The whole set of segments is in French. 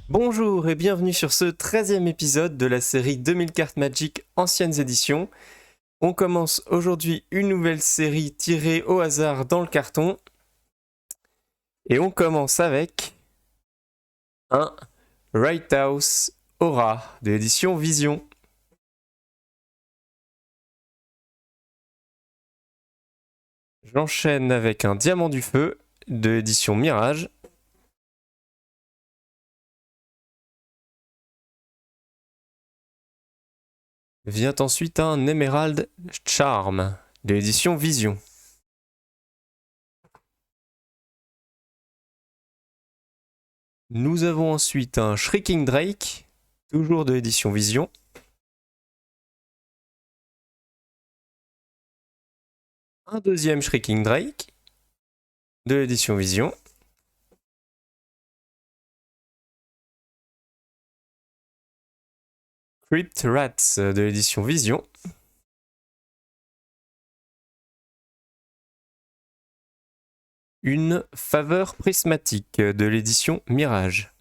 Bonjour et bienvenue sur ce 13e épisode de la série 2000 cartes Magic Anciennes Éditions. On commence aujourd'hui une nouvelle série tirée au hasard dans le carton. Et on commence avec un Right House Aura de l'édition Vision. J'enchaîne avec un Diamant du Feu de l'édition Mirage. Vient ensuite un Emerald Charm de l'édition Vision. Nous avons ensuite un Shrieking Drake, toujours de l'édition Vision. Un deuxième Shrieking Drake de l'édition Vision. Crypt Rats de l'édition Vision. Une Faveur prismatique de l'édition Mirage.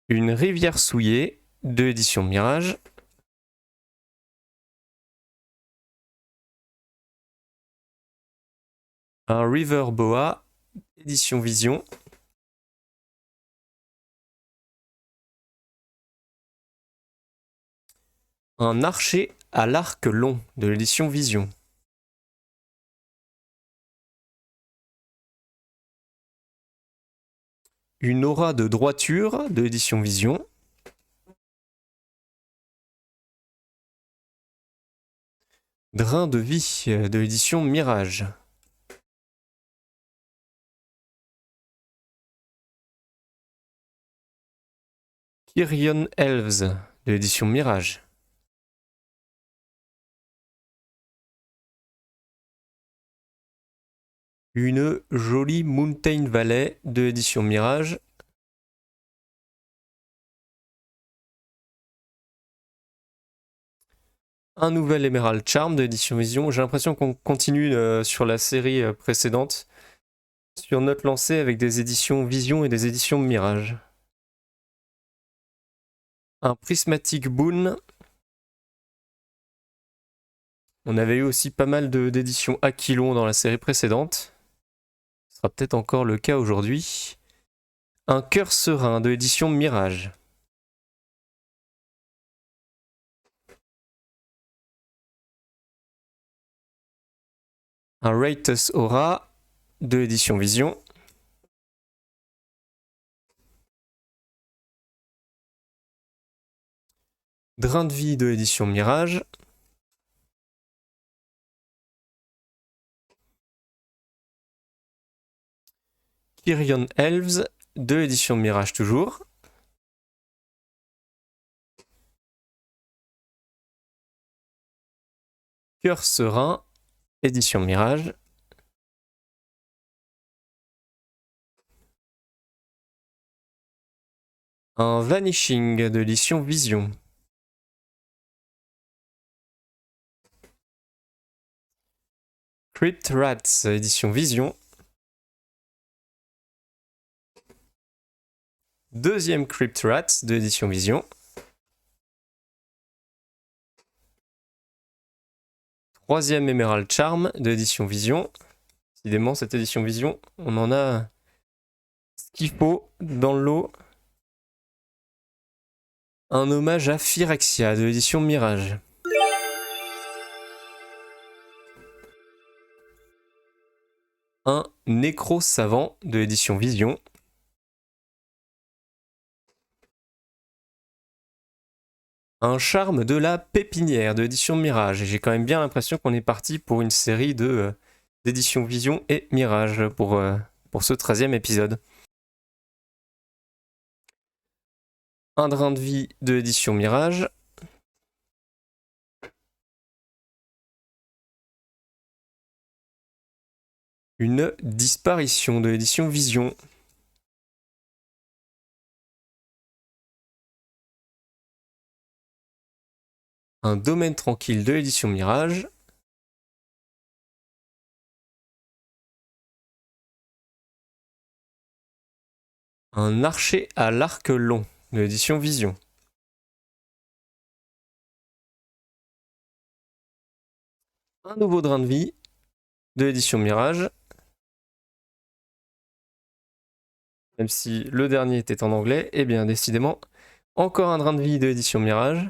Une Rivière souillée de l'édition Mirage. Un River Boa édition Vision. Un Archer à l'arc long de l'édition Vision. Une Aura de droiture de l'édition Vision. Drain de vie de l'édition Mirage. Kyrian Elves de l'édition Mirage. Une jolie Mountain Valley de l'édition Mirage. Un nouvel Emerald Charm de l'édition Vision. J'ai l'impression qu'on continue sur la série précédente, sur notre lancée avec des éditions Vision et des éditions Mirage. Un Prismatic Boon. On avait eu aussi pas mal d'éditions Aquilon dans la série précédente. Ce sera peut-être encore le cas aujourd'hui. Un Cœur Serein de l'édition Mirage. Un Raitus Aura de l'édition Vision. Drain de vie de l'édition Mirage. Kyrian Elves de l'édition Mirage toujours. Cœur Serein, édition Mirage. Un Vanishing de l'édition Vision. Crypt Rats, édition Vision. Deuxième Crypt Rats de l'édition Vision. Troisième Emerald Charm de l'édition Vision. Décidément, cette édition Vision, on en a ce qu'il faut dans le lot. Un hommage à Phyrexia de l'édition Mirage. Un Nécro Savant de l'édition Vision. Un Charme de la Pépinière de l'édition Mirage. Et j'ai quand même bien l'impression qu'on est parti pour une série d'éditions Vision et Mirage pour ce 13e épisode. Un Drain de vie de l'édition Mirage. Une Disparition de l'édition Vision. Un Domaine tranquille de l'édition Mirage. Un archer à l'arc long de l'édition Vision. Un nouveau drain de vie de l'édition Mirage. Même si le dernier était en anglais, et bien décidément, encore un drain de vie de l'édition Mirage.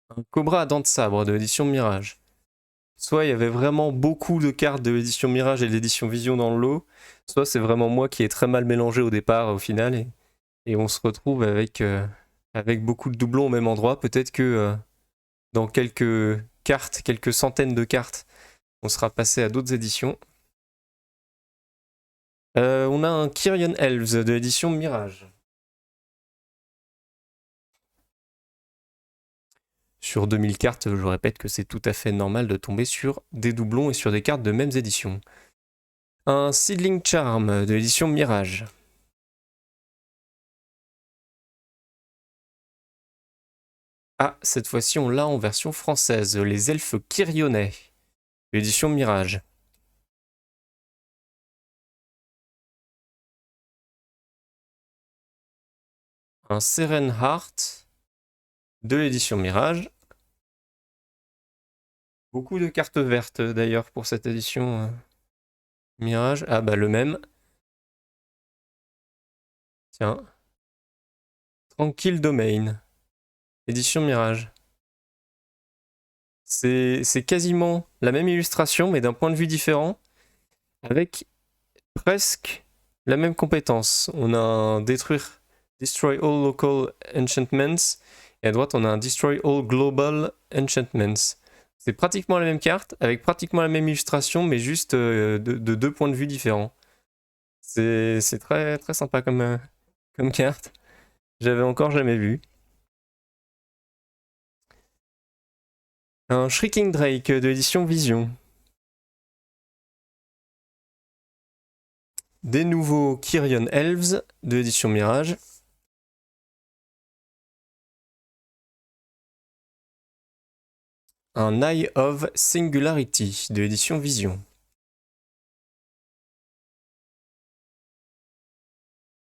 Un cobra à dents de sabre de l'édition Mirage. Soit il y avait vraiment beaucoup de cartes de l'édition Mirage et de l'édition Vision dans le lot, soit c'est vraiment moi qui ai très mal mélangé au départ au final, et on se retrouve avec beaucoup de doublons au même endroit. Peut-être que dans quelques cartes, quelques centaines de cartes, on sera passé à d'autres éditions. On a un Kyrian Elves de l'édition Mirage. Sur 2000 cartes, je répète que c'est tout à fait normal de tomber sur des doublons et sur des cartes de mêmes éditions. Un Seedling Charm de l'édition Mirage. Ah, cette fois-ci on l'a en version française, les elfes Kyrionais, l'édition Mirage. Un Seren Heart de l'édition Mirage. Beaucoup de cartes vertes d'ailleurs pour cette édition Mirage. Ah bah le même. Tiens. Tranquille Domain, édition Mirage. C'est quasiment la même illustration mais d'un point de vue différent, avec presque la même compétence. On a un détruire, Destroy All Local Enchantments, et à droite on a un Destroy All Global Enchantments. C'est pratiquement la même carte, avec pratiquement la même illustration, mais juste de deux points de vue différents. C'est très, très sympa comme carte. J'avais encore jamais vu. Un Shrieking Drake de l'édition Vision. Des nouveaux Kyrian Elves de l'édition Mirage. Un Eye of Singularity de l'édition Vision.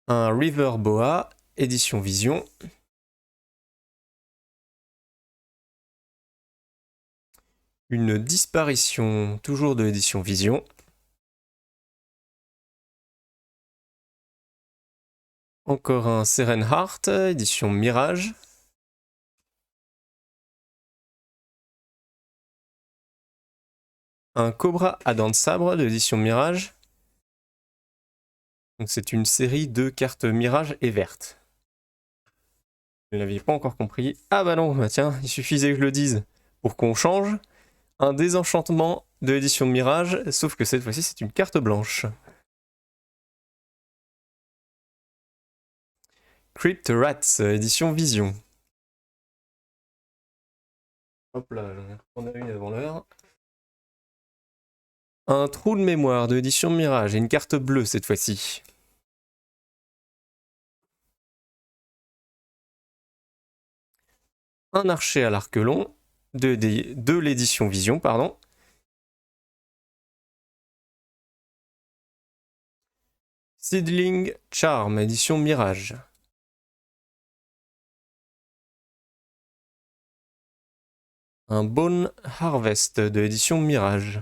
Un River Boa, édition Vision. Une disparition, toujours de l'édition Vision. Encore un Seren Heart, édition Mirage. Un Cobra à dents de sabre de l'édition Mirage. Donc c'est une série de cartes Mirage et vertes. Vous ne l'aviez pas encore compris. Ah bah non, bah tiens, il suffisait que je le dise pour qu'on change. Un désenchantement de l'édition Mirage, sauf que cette fois-ci c'est une carte blanche. Crypt Rats, édition Vision. Hop là, j'en ai reprendre une avant l'heure. Un trou de mémoire de l'édition Mirage et une carte bleue cette fois-ci. Un archer à l'arc long de l'édition Vision, pardon. Seedling Charm, édition Mirage. Un Bone Harvest de l'édition Mirage.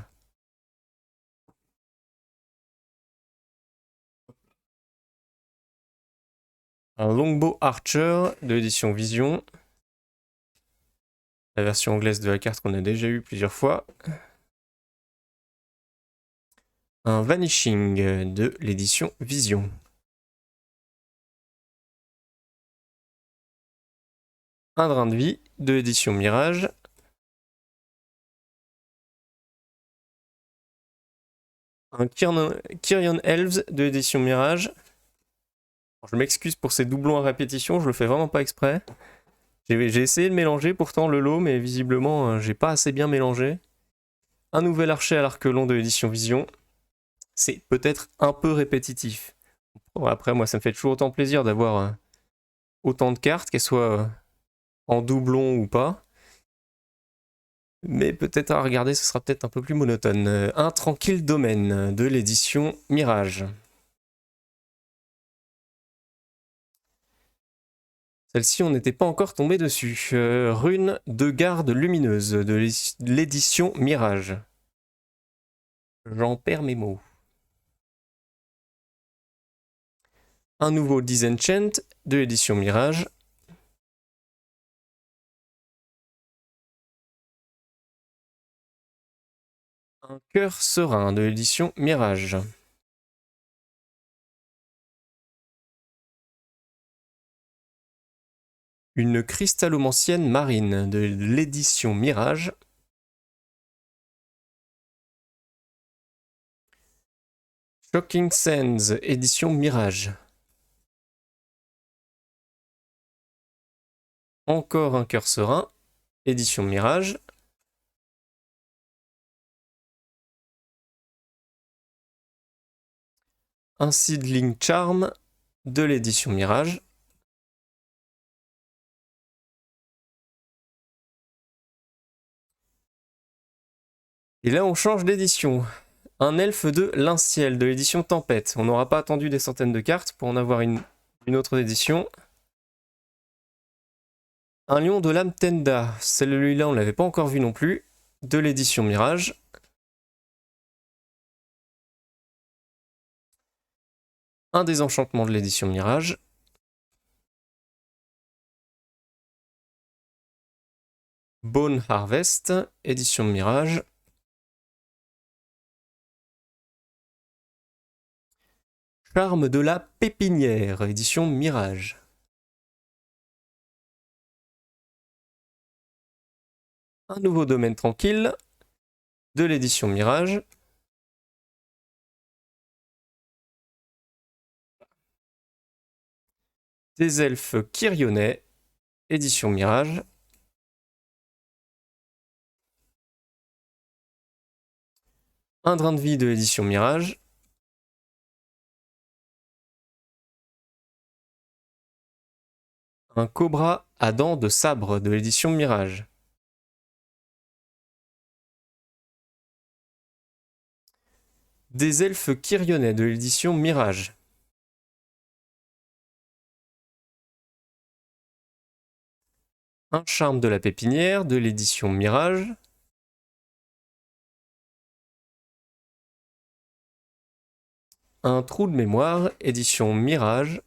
Un Longbow Archer de l'édition Vision. La version anglaise de la carte qu'on a déjà eu plusieurs fois. Un Vanishing de l'édition Vision. Un Drain de vie de l'édition Mirage. Un Kyrian Elves de l'édition Mirage. Je m'excuse pour ces doublons à répétition, je le fais vraiment pas exprès. J'ai essayé de mélanger pourtant le lot, mais visiblement j'ai pas assez bien mélangé. Un nouvel archer à l'arc long de l'édition Vision. C'est peut-être un peu répétitif. Bon, après, moi, ça me fait toujours autant plaisir d'avoir autant de cartes, qu'elles soient en doublon ou pas. Mais peut-être à regarder, ce sera peut-être un peu plus monotone. Un tranquille domaine de l'édition Mirage. Celle-ci, on n'était pas encore tombé dessus. Rune de garde lumineuse de l'édition Mirage. J'en perds mes mots. Un nouveau Disenchant de l'édition Mirage. Un cœur serein de l'édition Mirage. Une cristallomancienne marine de l'édition Mirage. Shocking Sands, édition Mirage. Encore un cœur serein, édition Mirage. Un Seedling Charm de l'édition Mirage. Et là, on change d'édition. Un elfe de Linciel de l'édition Tempête. On n'aura pas attendu des centaines de cartes pour en avoir une autre édition. Un lion de l'âme Tenda. Celui-là, on ne l'avait pas encore vu non plus. De l'édition Mirage. Un désenchantement de l'édition Mirage. Bone Harvest, édition Mirage. Charme de la pépinière, édition Mirage. Un nouveau domaine tranquille de l'édition Mirage. Des elfes Kyrionnais, édition Mirage. Un drain de vie de l'édition Mirage. Un cobra à dents de sabre de l'édition Mirage. Des elfes Kyrionnais de l'édition Mirage. Un charme de la pépinière de l'édition Mirage. Un trou de mémoire, édition Mirage.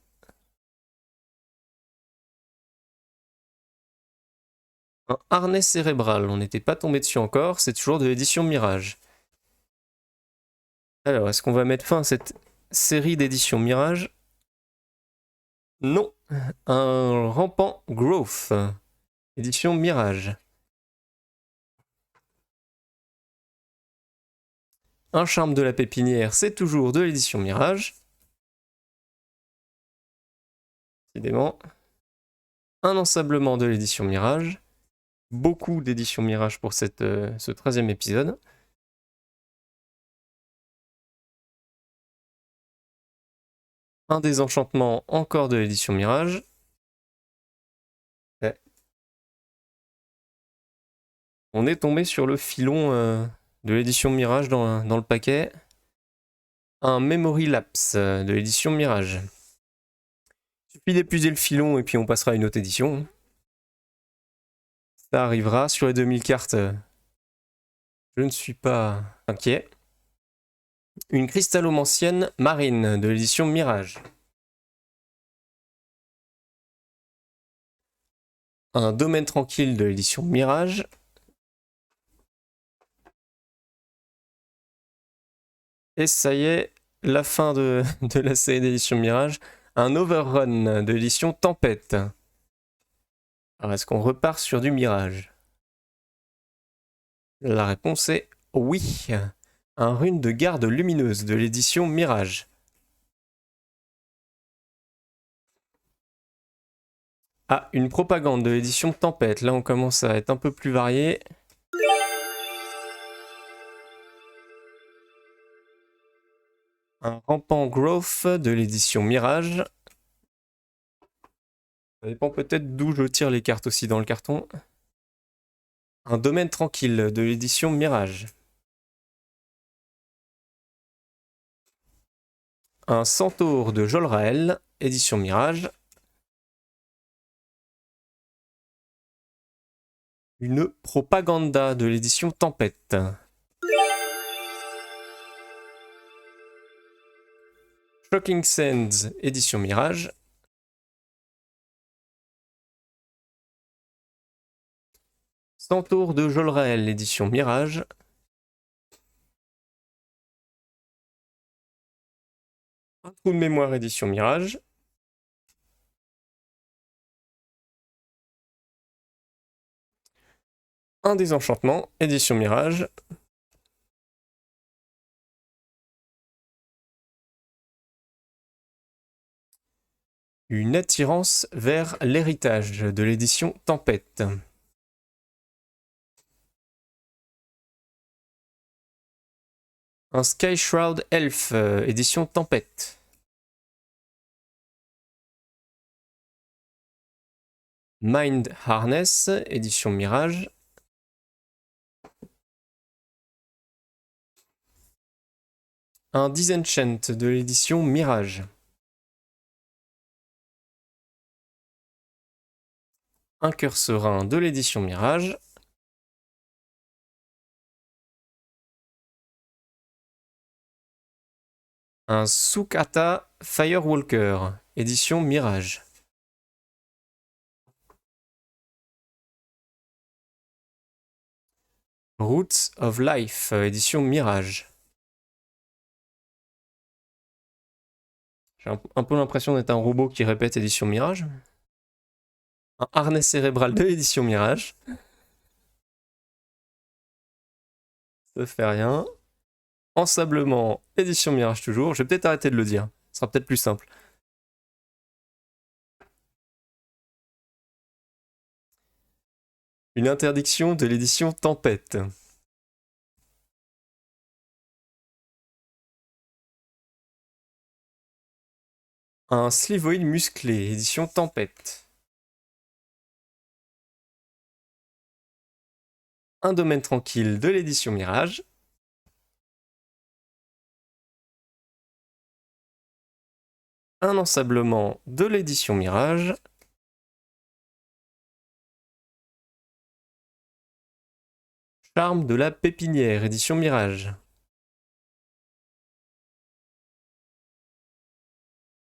Un harnais cérébral, on n'était pas tombé dessus encore, c'est toujours de l'édition Mirage. Alors, est-ce qu'on va mettre fin à cette série d'édition Mirage? Non. Un rampant Growth, édition Mirage. Un charme de la pépinière, c'est toujours de l'édition Mirage. Décidément. Un ensablement de l'édition Mirage. Beaucoup d'éditions Mirage pour ce 13e épisode. Un désenchantement encore de l'édition Mirage. Ouais. On est tombé sur le filon de l'édition Mirage dans le paquet. Un Memory Lapse de l'édition Mirage. Il suffit d'épuiser le filon et puis on passera à une autre édition. Ça arrivera sur les 2000 cartes. Je ne suis pas inquiet. Une cristallomancienne marine de l'édition Mirage. Un domaine tranquille de l'édition Mirage. Et ça y est, la fin de la série d'édition Mirage. Un Overrun de l'édition Tempête. Alors est-ce qu'on repart sur du Mirage? La réponse est oui. Un rune de garde lumineuse de l'édition Mirage. Ah, une propagande de l'édition Tempête. Là, on commence à être un peu plus varié. Un rampant Growth de l'édition Mirage. Ça dépend peut-être d'où je tire les cartes aussi dans le carton. Un domaine tranquille de l'édition Mirage. Un centaure de Jolrael, édition Mirage. Une propaganda de l'édition Tempête. Shocking Sands, édition Mirage. Centaure de Jolrael, édition Mirage. Un trou de mémoire, édition Mirage. Un désenchantement, édition Mirage. Une attirance vers l'héritage de l'édition Tempête. Un Sky Shroud Elf, édition Tempête. Mind Harness, édition Mirage. Un Disenchant de l'édition Mirage. Un cœur serein de l'édition Mirage. Un Sukata Firewalker, édition Mirage. Roots of Life, édition Mirage. J'ai un peu l'impression d'être un robot qui répète édition Mirage. Un harnais cérébral de l'édition Mirage. Ça fait rien. Ensablement, édition Mirage toujours. Je vais peut-être arrêter de le dire. Ce sera peut-être plus simple. Une interdiction de l'édition Tempête. Un Slivoid musclé, édition Tempête. Un domaine tranquille de l'édition Mirage. Un ensablement de l'édition Mirage. Charme de la pépinière, édition Mirage.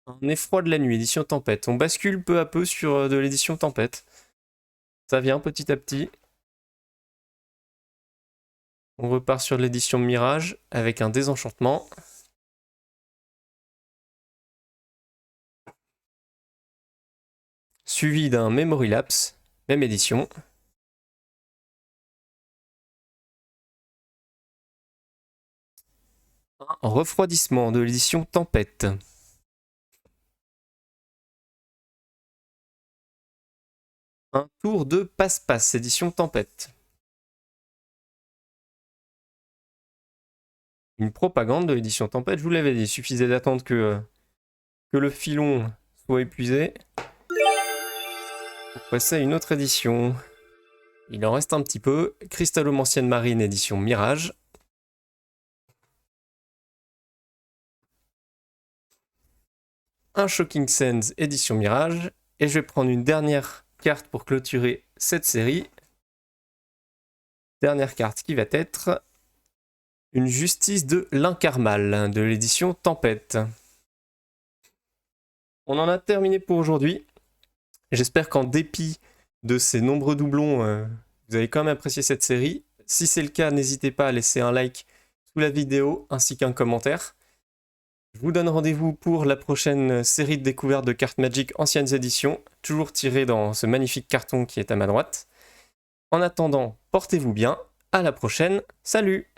Un effroi de la nuit, édition Tempête. On bascule peu à peu sur de l'édition Tempête. Ça vient petit à petit. On repart sur l'édition Mirage avec un désenchantement. Suivi d'un Memory Lapse, même édition. Un refroidissement de l'édition Tempête. Un tour de passe-passe, édition Tempête. Une propagande de l'édition Tempête, je vous l'avais dit, il suffisait d'attendre que le filon soit épuisé pour passer à une autre édition. Il en reste un petit peu. Cristallomancienne marine, édition Mirage. Un Shocking Sands, édition Mirage. Et je vais prendre une dernière carte pour clôturer cette série. Dernière carte qui va être une Justice de l'Incarmal de l'édition Tempête. On en a terminé pour aujourd'hui. J'espère qu'en dépit de ces nombreux doublons, vous avez quand même apprécié cette série. Si c'est le cas, n'hésitez pas à laisser un like sous la vidéo ainsi qu'un commentaire. Je vous donne rendez-vous pour la prochaine série de découvertes de cartes Magic anciennes éditions, toujours tirées dans ce magnifique carton qui est à ma droite. En attendant, portez-vous bien, à la prochaine, salut!